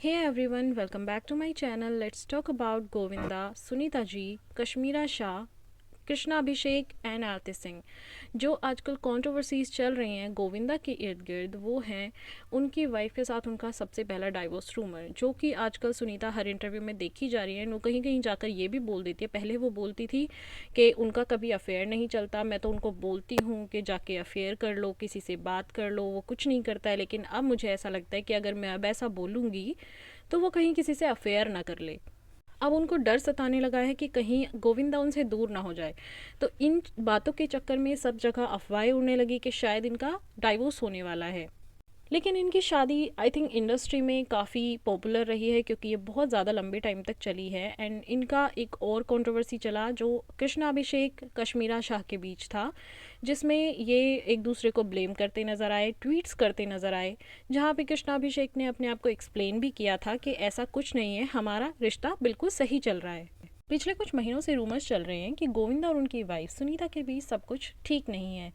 Hey everyone, welcome back to my channel. Let's talk about Govinda, Sunita ji, Kashmira Shah, Krishna Abhishek and Aarti Singh. जो आजकल controversies चल रही हैं गोविंदा के इर्द गिर्द, वो हैं उनकी वाइफ के साथ उनका सबसे पहला डाइवोर्स रूमर, जो कि आजकल सुनीता हर इंटरव्यू में देखी जा रही है। वो कहीं कहीं जाकर ये भी बोल देती है। पहले वो बोलती थी कि उनका कभी अफेयर नहीं चलता, मैं तो उनको बोलती हूँ कि जाके अफेयर कर लो, किसी से बात कर लो, वो कुछ नहीं करता है। लेकिन अब मुझे ऐसा लगता है कि अगर मैं अब ऐसा बोलूँगी तो वो कहीं किसी से अफेयर ना कर ले। अब उनको डर सताने लगा है कि कहीं गोविंदा उनसे दूर ना हो जाए। तो इन बातों के चक्कर में सब जगह अफवाहें उड़ने लगी कि शायद इनका डाइवोर्स होने वाला है। लेकिन इनकी शादी आई थिंक इंडस्ट्री में काफ़ी पॉपुलर रही है, क्योंकि ये बहुत ज़्यादा लंबे टाइम तक चली है। एंड इनका एक और कंट्रोवर्सी चला जो कृष्णा अभिषेक कश्मीरा शाह के बीच था, जिसमें ये एक दूसरे को ब्लेम करते नज़र आए, ट्वीट्स करते नज़र आए, जहाँ पे कृष्णा अभिषेक ने अपने आप को एक्सप्लेन भी किया था कि ऐसा कुछ नहीं है, हमारा रिश्ता बिल्कुल सही चल रहा है। पिछले कुछ महीनों से रूमर्स चल रहे हैं कि गोविंदा और उनकी वाइफ सुनीता के बीच सब कुछ ठीक नहीं है।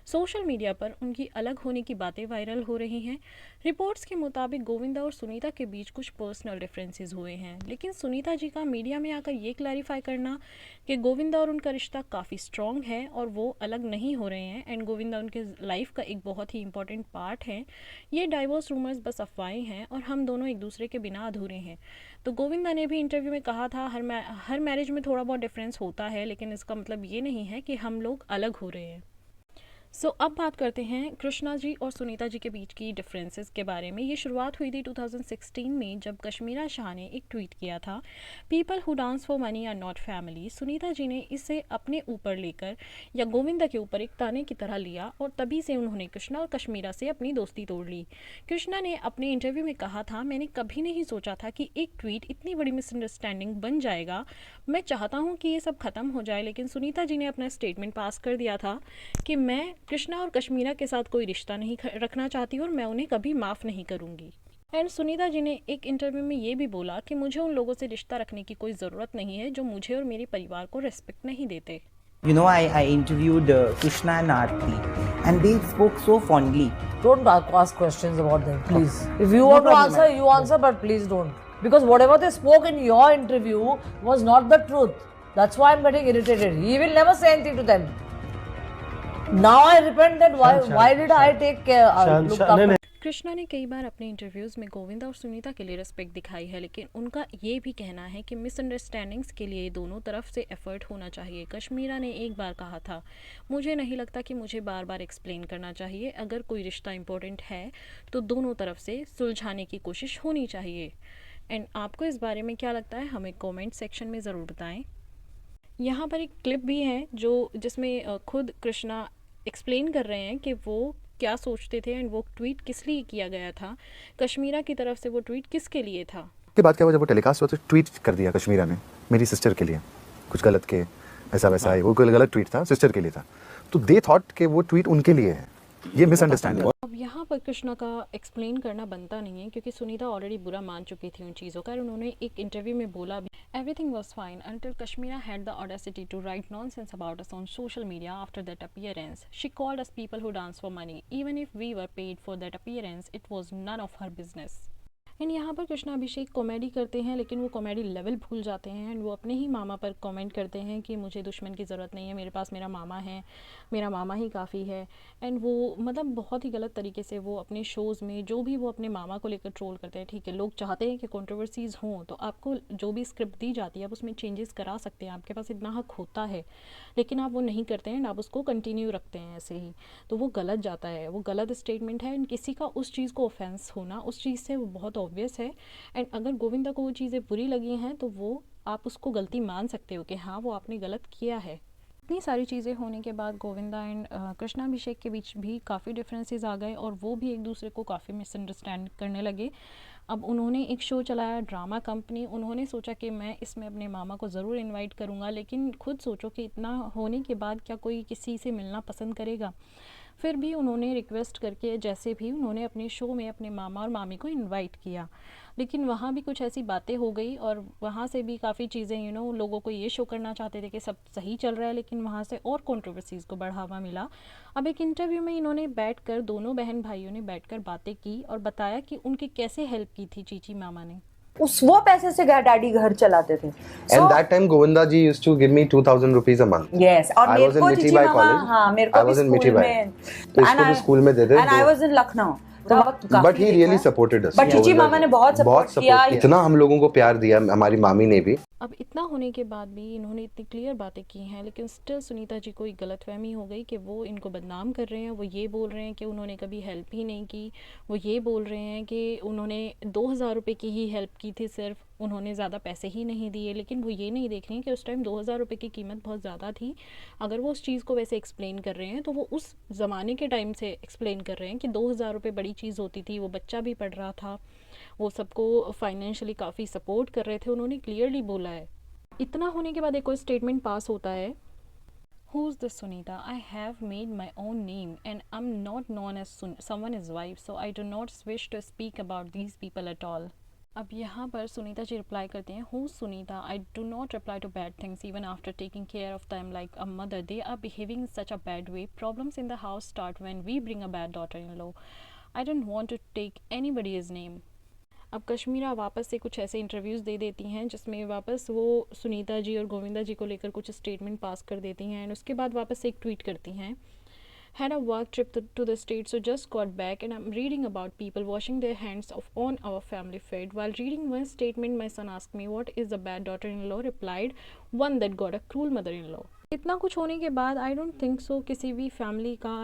सोशल मीडिया पर उनकी अलग होने की बातें वायरल हो रही हैं। रिपोर्ट्स के मुताबिक गोविंदा और सुनीता के बीच कुछ पर्सनल डिफरेंसेस हुए हैं, लेकिन सुनीता जी का मीडिया में आकर ये क्लैरिफाई करना कि गोविंदा और उनका रिश्ता काफ़ी स्ट्रॉन्ग है और वो अलग नहीं हो रहे हैं एंड गोविंदा उनके लाइफ का एक बहुत ही इंपॉर्टेंट पार्ट है, ये डाइवोर्स रूमर्स बस अफवाहें हैं और हम दोनों एक दूसरे के बिना अधूरे हैं। तो गोविंदा ने भी इंटरव्यू में कहा था हर मैरिज में थोड़ा बहुत डिफरेंस होता है, लेकिन इसका मतलब ये नहीं है कि हम लोग अलग हो रहे हैं। अब बात करते हैं कृष्णा जी और सुनीता जी के बीच की डिफरेंसेस के बारे में। ये शुरुआत हुई थी 2016 में, जब कश्मीरा शाह ने एक ट्वीट किया था, people who dance for money are not family. Sunita ji ने इसे अपने ऊपर लेकर या गोविंदा के ऊपर एक ताने की तरह लिया और तभी से उन्होंने कृष्णा और कश्मीरा से अपनी दोस्ती तोड़ ली। कृष्णा ने अपने इंटरव्यू में कहा था, मैंने कभी नहीं सोचा था कि एक ट्वीट इतनी बड़ी मिसअंडरस्टैंडिंग बन जाएगा। मैं चाहता हूँ कि ये सब खत्म हो जाए। लेकिन सुनीता जी ने अपना स्टेटमेंट पास कर दिया था कि मैं कृष्णा और कश्मीरा के साथ कोई रिश्ता नहीं रखना चाहती और मैं उन्हें कभी माफ़ नहीं करूँगी। एंड सुनीता जी ने एक इंटरव्यू में ये भी बोला कि मुझे उन लोगों से रिश्ता रखने की कोई ज़रूरत नहीं है जो मुझे और मेरे परिवार को रिस्पेक्ट नहीं देते। I interviewed Krishna and Aarti, and they spoke so fondly. Don't ask questions about them, please. If you No want to problem, answer, ma'am. you answer, but please don't. Because whatever they spoke in your interview was not the truth. That's why I'm getting irritated. He will never say anything to them. Now I repent that why did I take care, look after. Krishna ने कई बार अपने interviews में गोविंदा और सुनीता के लिए respect दिखाई है, लेकिन उनका ये भी कहना है कि मिसअंडरस्टैंडिंग्स के लिए दोनों तरफ से एफर्ट होना चाहिए। कश्मीरा ने एक बार कहा था, मुझे नहीं लगता कि मुझे बार बार एक्सप्लेन करना चाहिए, अगर कोई रिश्ता इंपॉर्टेंट है तो दोनों तरफ से सुलझाने की कोशिश होनी चाहिए। एंड आपको इस बारे में क्या लगता है, हमें कमेंट सेक्शन में ज़रूर बताएं। यहाँ पर एक क्लिप भी है जिसमें खुद कृष्णा एक्सप्लेन कर रहे हैं कि वो क्या सोचते थे एंड वो ट्वीट किस लिए किया गया था, कश्मीरा की तरफ से वो ट्वीट किसके लिए था। के बाद क्या हुआ, जब वो टेलीकास्ट हुआ तो ट्वीट कर दिया कश्मीरा ने मेरी सिस्टर के लिए कुछ गलत के, ऐसा वैसा है, वो कोई गलत ट्वीट था, सिस्टर के लिए था, तो दे थॉट कि वो ट्वीट उनके लिए है। ये मिसअंडरस्टैंडिंग। अब यहाँ पर कृष्णा का एक्सप्लेन करना बनता नहीं है, क्योंकि सुनीता ऑलरेडी बुरा मान चुकी थी उन चीज़ों का। उन्होंने एक इंटरव्यू में बोला भी, everything was fine until Kashmira had the audacity to write nonsense about us on social media after that appearance. She called us people who dance for money, even if we were paid for that appearance, it was none of her business. And यहाँ पर Krishna Abhishek comedy करते हैं, लेकिन वो comedy level भूल जाते हैं and वो अपने ही मामा पर कमेंट करते हैं कि मुझे दुश्मन की ज़रूरत नहीं है, मेरे पास मेरा मामा है, मेरा मामा ही काफ़ी है। एंड वो मतलब बहुत ही गलत तरीके से वो अपने शोज़ में जो भी वो अपने मामा को लेकर ट्रोल करते हैं। ठीक है, लोग चाहते हैं कि कंट्रोवर्सीज़ हों, तो आपको जो भी स्क्रिप्ट दी जाती है आप उसमें चेंजेस करा सकते हैं, आपके पास इतना हक होता है, लेकिन आप वो नहीं करते हैं, आप उसको कंटिन्यू रखते हैं ऐसे ही, तो वो गलत जाता है, वो गलत स्टेटमेंट है। एंड किसी का उस चीज़ को ऑफेंस होना उस चीज़ से वो बहुत ऑब्वियस है। एंड अगर गोविंदा को वो चीज़ें बुरी लगी हैं तो वो आप उसको गलती मान सकते हो कि हाँ वो आपने गलत किया है। इतनी सारी चीज़ें होने के बाद गोविंदा एंड कृष्णा अभिषेक के बीच भी काफ़ी डिफरेंसेस आ गए और वो भी एक दूसरे को काफ़ी मिसअंडरस्टैंड करने लगे। अब उन्होंने एक शो चलाया ड्रामा कंपनी, उन्होंने सोचा कि मैं इसमें अपने मामा को ज़रूर इनवाइट करूँगा, लेकिन खुद सोचो कि इतना होने के बाद क्या कोई किसी से मिलना पसंद करेगा। फिर भी उन्होंने रिक्वेस्ट करके जैसे भी उन्होंने अपने शो में अपने मामा और मामी को इनवाइट किया, लेकिन वहाँ भी कुछ ऐसी बातें हो गई और वहाँ से भी काफ़ी चीज़ें लोगों को ये शो करना चाहते थे कि सब सही चल रहा है, लेकिन वहाँ से और कंट्रोवर्सीज़ को बढ़ावा मिला। अब एक इंटरव्यू में इन्होंने बैठकर, दोनों बहन भाइयों ने बैठकर बातें की और बताया कि उनकी कैसे हेल्प की थी चीची मामा ने। वो पैसे से डैडी घर चलाते थे। And that time Govinda ji used to give me 2,000 rupees a month. Yes, और I मेरे was in को Miti चीची Bai मामा, college. हाँ मेरे को I भी was in Miti school Bai. में, तो इसको भी स्कूल में देते and I was in Lucknow. But he really supported us. But Chichi Govinda mama ji. ने बहुत सपोर्ट किया। इतना हम लोगों को प्यार दिया, हमारी मामी ने भी। अब इतना होने के बाद भी इन्होंने इतनी क्लियर बातें की हैं, लेकिन स्टिल सुनीता जी को एक गलतफहमी हो गई कि वो इनको बदनाम कर रहे हैं। वो ये बोल रहे हैं कि उन्होंने कभी हेल्प ही नहीं की। वो ये बोल रहे हैं कि उन्होंने 2,000 रुपये की ही हेल्प की थी, सिर्फ उन्होंने ज़्यादा पैसे ही नहीं दिए। लेकिन वो ये नहीं देख रहे हैं कि उस टाइम 2,000 रुपये की कीमत बहुत ज़्यादा थी। अगर वो उस चीज़ को वैसे एक्सप्लेन कर रहे हैं तो वो उस ज़माने के टाइम से एक्सप्लेन कर रहे हैं कि 2,000 रुपये बड़ी चीज़ होती थी। वो बच्चा भी पढ़ रहा था, वो सबको फाइनेंशियली काफ़ी सपोर्ट कर रहे थे, उन्होंने क्लियरली बोला है। इतना होने के बाद एक कोई स्टेटमेंट पास होता है, Who is this Sunita? I have made my own name and I'm not known as someone's wife, so I do not wish to speak about these people at all. अब यहाँ पर Sunita ji reply करते हैं, Who's Sunita? I do not reply to bad things even after taking care of them like a mother. They are behaving in such a bad way. Problems in the house start when we bring a bad daughter-in-law. I don't want to take anybody's name. अब कश्मीरा वापस से कुछ ऐसे interviews दे देती हैं जिसमें वापस वो सुनीता जी और गोविंदा जी को लेकर कुछ स्टेटमेंट पास कर देती हैं, एंड उसके बाद वापस से एक ट्वीट करती हैं, Had a work trip to the States, so just got back and I'm reading about people washing their hands on our family feud. While reading one statement, my son asked me, what is a bad daughter-in-law? Replied, one that got a cruel mother-in-law. इतना कुछ होने के बाद I don't think so किसी भी family का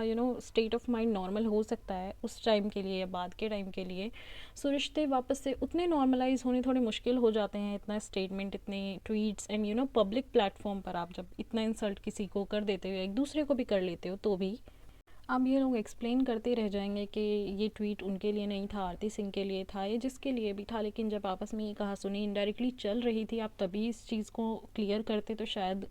state of mind normal हो सकता है उस टाइम के लिए या बाद के टाइम के लिए। सो रिश्ते वापस से उतने नॉर्मलाइज होने थोड़े मुश्किल हो जाते हैं। इतना स्टेटमेंट, इतने ट्वीट्स एंड पब्लिक प्लेटफॉर्म पर आप जब इतना इंसल्ट किसी को कर देते हो, एक दूसरे को भी कर लेते हो, तो भी अब ये लोग एक्सप्लेन करते रह जाएंगे कि ये ट्वीट उनके लिए नहीं था, आरती सिंह के लिए था, ये जिसके लिए भी था। लेकिन जब आपस में ये कहा सुनी इनडायरेक्टली चल रही थी, आप तभी इस चीज़ को क्लियर करते तो शायद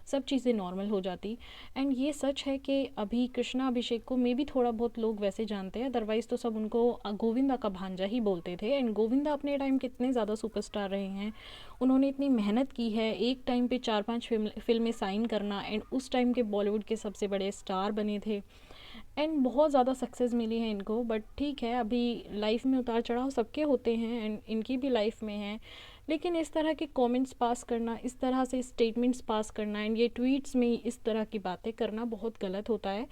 सब चीज़ें नॉर्मल हो जाती। एंड ये सच है कि अभी कृष्णा अभिषेक को मे भी थोड़ा बहुत लोग वैसे जानते हैं, अदरवाइज़ तो सब उनको गोविंदा का भांजा ही बोलते थे। एंड गोविंदा अपने टाइम के इतने ज़्यादा सुपरस्टार रहे हैं, उन्होंने इतनी मेहनत की है, एक टाइम पे 4-5 फिल्में साइन करना, एंड उस टाइम के बॉलीवुड के सबसे बड़े स्टार बने थे एंड बहुत ज़्यादा सक्सेस मिली है इनको। बट ठीक है, अभी लाइफ में उतार चढ़ाव सबके होते हैं एंड इनकी भी लाइफ में है। लेकिन इस तरह के कमेंट्स पास करना, इस तरह से स्टेटमेंट्स पास करना एंड ये ट्वीट्स में इस तरह की बातें करना बहुत गलत होता है।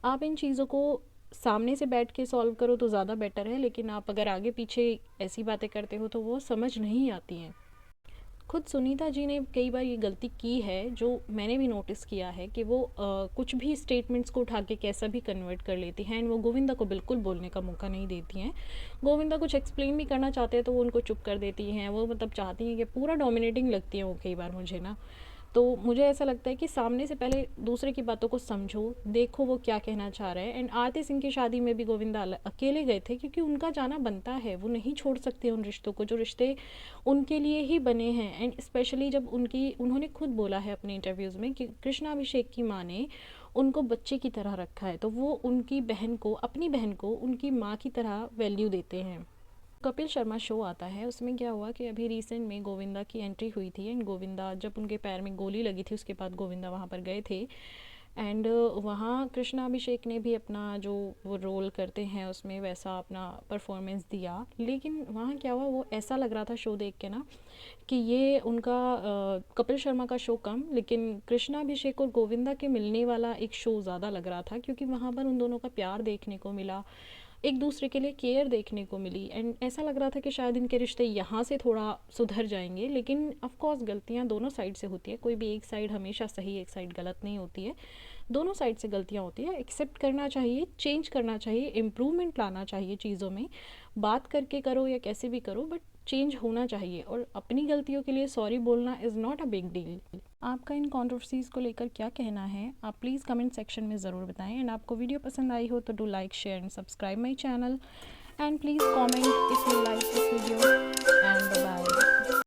आप इन चीज़ों को सामने से बैठ के सॉल्व करो तो ज़्यादा बेटर है, लेकिन आप अगर आगे पीछे ऐसी बातें करते हो तो वो समझ नहीं आती हैं। खुद सुनीता जी ने कई बार ये गलती की है, जो मैंने भी नोटिस किया है कि वो कुछ भी स्टेटमेंट्स को उठा के कैसा भी कन्वर्ट कर लेती हैं एंड वो गोविंदा को बिल्कुल बोलने का मौका नहीं देती हैं। गोविंदा कुछ एक्सप्लेन भी करना चाहते हैं तो वो उनको चुप कर देती हैं। वो चाहती हैं कि पूरा डोमिनेटिंग लगती हैं वो कई बार मुझे ना। तो मुझे ऐसा लगता है कि सामने से पहले दूसरे की बातों को समझो, देखो वो क्या कहना चाह रहे हैं। एंड आरती सिंह की शादी में भी गोविंदा अकेले गए थे क्योंकि उनका जाना बनता है, वो नहीं छोड़ सकते उन रिश्तों को जो रिश्ते उनके लिए ही बने हैं। एंड स्पेशली जब उन्होंने खुद बोला है अपने इंटरव्यूज़ में कि कृष्णा अभिषेक की माँ ने उनको बच्चे की तरह रखा है, तो वो उनकी बहन को, अपनी बहन को उनकी माँ की तरह वैल्यू देते हैं। कपिल शर्मा शो आता है, उसमें क्या हुआ कि अभी रिसेंट में गोविंदा की एंट्री हुई थी एंड गोविंदा जब उनके पैर में गोली लगी थी उसके बाद गोविंदा वहाँ पर गए थे एंड वहाँ कृष्णा अभिषेक ने भी अपना जो वो रोल करते हैं उसमें वैसा अपना परफॉर्मेंस दिया। लेकिन वहाँ क्या हुआ, वो ऐसा लग रहा था शो देख के ना कि ये उनका कपिल शर्मा का शो कम, लेकिन कृष्णा अभिषेक और गोविंदा के मिलने वाला एक शो ज़्यादा लग रहा था, क्योंकि वहाँ पर उन दोनों का प्यार देखने को मिला, एक दूसरे के लिए केयर देखने को मिली एंड ऐसा लग रहा था कि शायद इनके रिश्ते यहाँ से थोड़ा सुधर जाएंगे। लेकिन ऑफ कोर्स गलतियाँ दोनों साइड से होती है, कोई भी एक साइड हमेशा सही, एक साइड गलत नहीं होती है, दोनों साइड से गलतियाँ होती है। एक्सेप्ट करना चाहिए, चेंज करना चाहिए, इम्प्रूवमेंट लाना चाहिए चीज़ों में, बात करके करो या कैसे भी करो, बट चेंज होना चाहिए और अपनी गलतियों के लिए सॉरी बोलना is not a big deal. आपका इन कंट्रोवर्सीज़ को लेकर क्या कहना है, आप प्लीज़ कमेंट सेक्शन में ज़रूर बताएं। एंड आपको वीडियो पसंद आई हो तो do like, share and subscribe my channel and please comment if you like this video and bye.